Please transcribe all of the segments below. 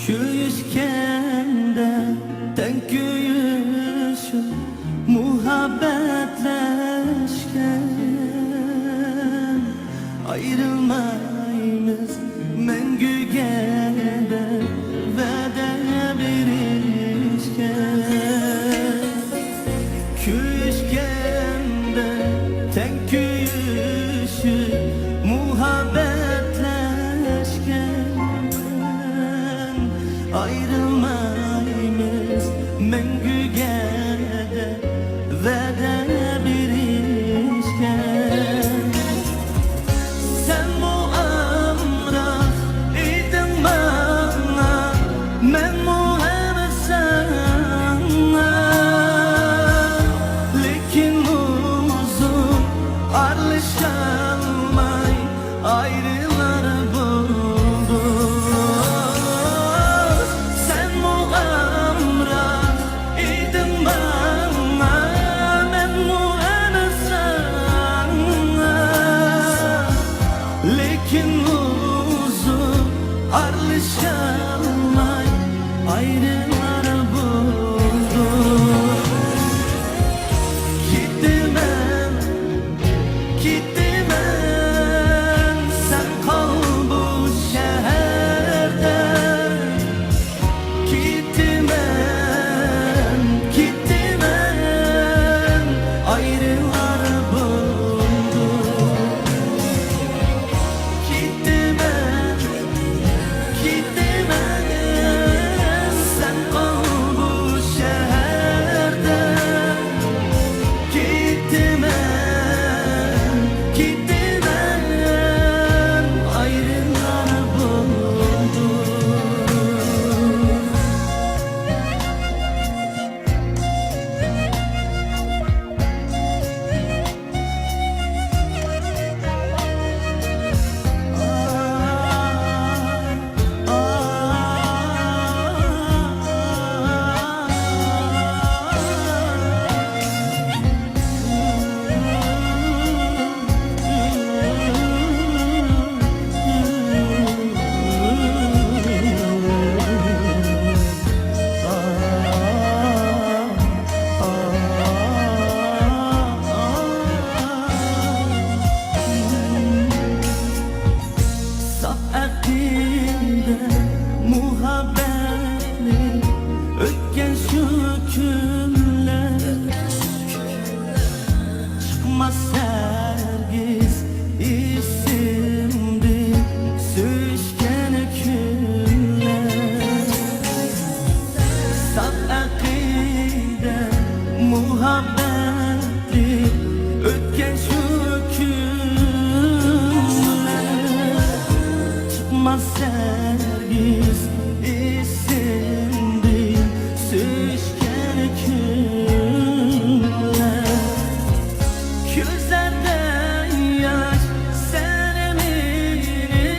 Köyüşkende ten köyüşü muhabbetleşken ayrılmayız mengüge de vede birişken Köyüşkende ten köyüşü muhabbetleşken ayrılmayız mengüge de vede birişken Sen bu amrak idin bana men muhabbet sana Lekin uzun arlaşılmay ayrılar buldu Sen bu amrak idin bana men muhabbet sana Lekin uzun arlaşılmay ayrılar buldu Gitmem, gitmem sen kal bu şehirde Gitmem, gitmem ayrılar buldu Gitmem, gitmem sen kal bu şehirde Gitmem, gitmem ayrılar buldu Saf aklımda muhabbetli ötken şu günler Çıkmaz sergiz isimdi söğüşken günler Saf aklımda muhabbetli ötken şu günler Çıkmaz sergiz isimdi söğüşken günler Gözlerden yaş sen emini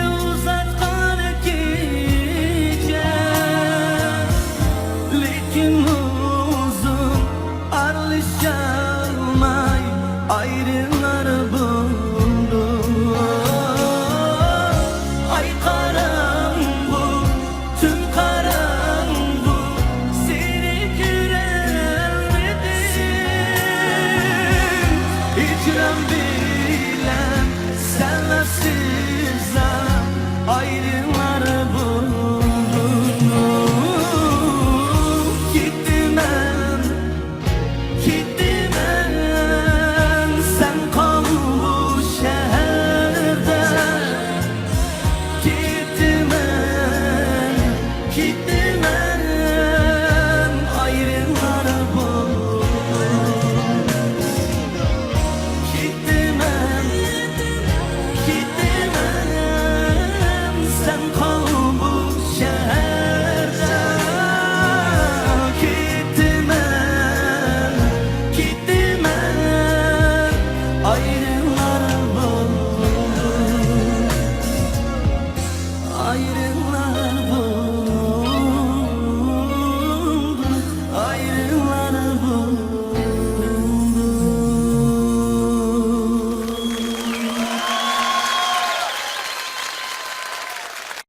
uzatkan gece Lekin uzun arlaşılmay ayrılar buldu Ay karanlık, tüm karanlık seni göremedim İcram bilen sensiz ayrılar buldu Gitmem, gitmem sen kal bu şehirde Gitmem, gitmem